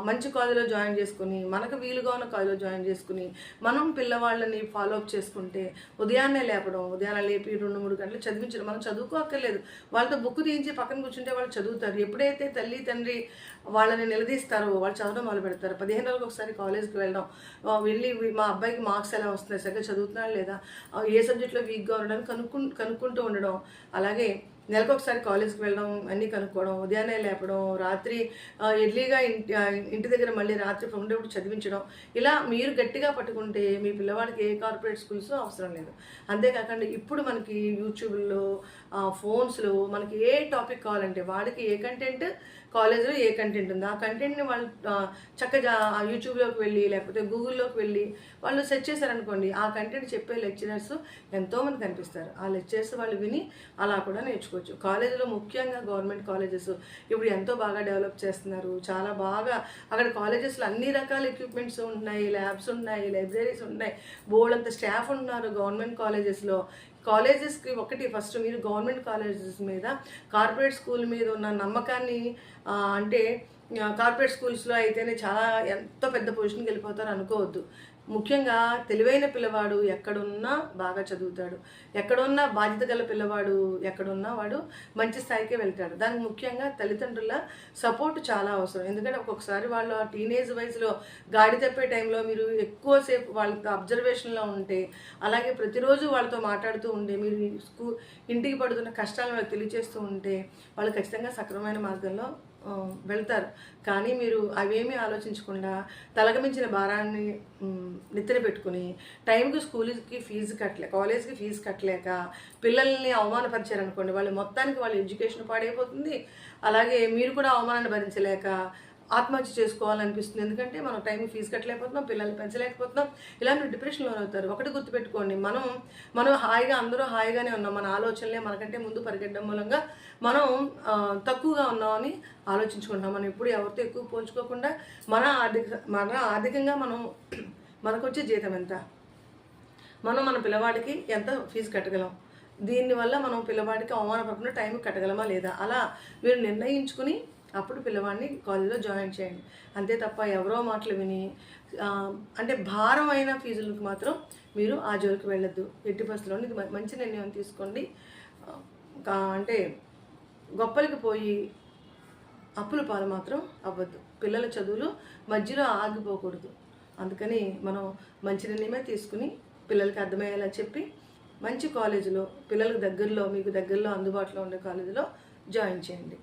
మంచి కాలేజీలో జాయిన్ చేసుకుని, మనకు వీలుగా ఉన్న కాలేజీలో జాయిన్ చేసుకుని, మనం పిల్లవాళ్ళని ఫాలో అప్ చేసుకుంటే ఉదయాన్నే లేపడం, ఉదయాన్నే లేపి 2-3 గంటలు చదివించడం. మనం చదువుకోక్కర్లేదు, వాళ్ళతో బుక్ తీయించి పక్కన కూర్చుంటే వాళ్ళు చదువుతారు. ఎప్పుడైతే తల్లి తండ్రి వాళ్ళని నిలదీస్తారో వాళ్ళు చదవడం మొదలు పెడతారు. 15 రోజులకు ఒకసారి కాలేజ్కి వెళ్ళడం, వెళ్ళి మా అబ్బాయికి మార్క్స్ ఎలా వస్తున్నాయి, సరిగ్గా చదువుతున్నాడు లేదా, ఏ సబ్జెక్ట్లో వీక్గా ఉండడం కనుక్కుంటూ ఉండడం. అలాగే నెలకొకసారి కాలేజ్కి వెళ్ళడం, అన్నీ కనుక్కోవడం, ఉదయాన్నే లేపడం, రాత్రి ఎర్లీగా ఇంటి దగ్గర మళ్ళీ రాత్రి ఉండేప్పుడు చదివించడం. ఇలా మీరు గట్టిగా పట్టుకుంటే మీ పిల్లవాడికి ఏ కార్పొరేట్ స్కూల్స్ అవసరం లేదు. అంతేకాకుండా ఇప్పుడు మనకి యూట్యూబ్లో, ఫోన్స్లో మనకి ఏ టాపిక్ కావాలంటే వాడికి ఏ కంటెంట్, కాలేజీలో ఏ కంటెంట్ ఉంది ఆ కంటెంట్ని వాళ్ళు చక్కగా యూట్యూబ్లోకి వెళ్ళి లేకపోతే గూగుల్లోకి వెళ్ళి వాళ్ళు సెర్చ్ చేశారనుకోండి, ఆ కంటెంట్ చెప్పే లెక్చరర్స్ ఎంతోమంది కనిపిస్తారు. ఆ లెక్చరర్స్ వాళ్ళు విని అలా కూడా నేర్చుకోవచ్చు. కాలేజీలో ముఖ్యంగా గవర్నమెంట్ కాలేజెస్ ఇప్పుడు ఎంతో బాగా డెవలప్ చేస్తున్నారు. చాలా బాగా అక్కడ కాలేజెస్లో అన్ని రకాల ఎక్విప్మెంట్స్ ఉన్నాయి, ల్యాబ్స్ ఉన్నాయి, లైబ్రరీస్ ఉన్నాయి, బోర్డంత స్టాఫ్ ఉన్నారు గవర్నమెంట్ కాలేజెస్లో. కాలేజెస్కి ఒకటి ఫస్ట్ మీరు గవర్నమెంట్ కాలేజెస్ మీద, కార్పొరేట్ స్కూల్ మీద ఉన్న నమ్మకాన్ని అంటే కార్పొరేట్ స్కూల్స్లో అయితేనే చాలా ఎంతో పెద్ద పొజిషన్కి వెళ్ళిపోతారు అనుకోవద్దు. ముఖ్యంగా తెలివైన పిల్లవాడు ఎక్కడున్నా బాగా చదువుతాడు, ఎక్కడున్నా బాధ్యత గల పిల్లవాడు ఎక్కడున్నా వాడు మంచి స్థాయికే వెళ్తాడు. దానికి ముఖ్యంగా తల్లిదండ్రుల సపోర్ట్ చాలా అవసరం. ఎందుకంటే ఒక్కొక్కసారి వాళ్ళు ఆ టీనేజ్ వయసులో గాడి తప్పే టైంలో మీరు ఎక్కువసేపు వాళ్ళతో అబ్జర్వేషన్లో ఉంటే, అలాగే ప్రతిరోజు వాళ్ళతో మాట్లాడుతూ ఉంటే, మీరు ఇంటికి పడుతున్న కష్టాలను వాళ్ళకి తెలియజేస్తూ ఉంటే వాళ్ళు ఖచ్చితంగా సక్రమమైన మార్గంలో వెళ్తారు. కానీ మీరు అవేమీ ఆలోచించకుండా తలగమించిన భారాన్ని నెత్తిన పెట్టుకుని టైంకి స్కూల్కి ఫీజు కాలేజ్కి ఫీజు కట్టలేక పిల్లల్ని అవమానపరిచారనుకోండి, వాళ్ళు మొత్తానికి వాళ్ళ ఎడ్యుకేషన్ పాడైపోతుంది. అలాగే మీరు కూడా అవమానాన్ని భరించలేక ఆత్మహత్య చేసుకోవాలనిపిస్తుంది. ఎందుకంటే మనం టైంకి ఫీజు కట్టలేకపోతున్నాం, పిల్లల్ని పెంచలేకపోతున్నాం, ఇలా మీరు డిప్రెషన్లో అవుతారు. ఒకటి గుర్తుపెట్టుకోండి, మనం హాయిగా అందరూ హాయిగానే ఉన్నాం. మన ఆలోచనలే మనకంటే ముందు పరిగెట్టడం మూలంగా మనం తక్కువగా ఉన్నామని ఆలోచించుకుంటాం. మనం ఎప్పుడు ఎవరితో ఎక్కువ పోల్చుకోకుండా మన ఆర్థికంగా మనకు వచ్చే జీతం ఎంత, మన పిల్లవాడికి ఎంత ఫీజు కట్టగలం, దీనివల్ల మనం పిల్లవాడికి అవమానపడకుండా టైంకి కట్టగలమా లేదా, అలా మీరు నిర్ణయించుకుని అప్పుడు పిల్లవాడిని కాలేజీలో జాయిన్ చేయండి. అంతే తప్ప ఎవరో మాటలు విని అంటే భారమైన ఫీజులకు మాత్రం మీరు ఆ జోలికి వెళ్ళొద్దు. ఎట్టి పరిస్థితుల్లో ఇది మంచి నిర్ణయం తీసుకోండి. అంటే గొప్పలకి పోయి అప్పుల పాలు మాత్రం అవ్వద్దు. పిల్లల చదువులు మధ్యలో ఆగిపోకూడదు. అందుకని మనం మంచి నిర్ణయమే తీసుకుని పిల్లలకి అర్థమయ్యేలా చెప్పి మంచి కాలేజీలో, పిల్లలకు దగ్గరలో, మీకు దగ్గరలో అందుబాటులో ఉండే కాలేజీలో జాయిన్ చేయండి.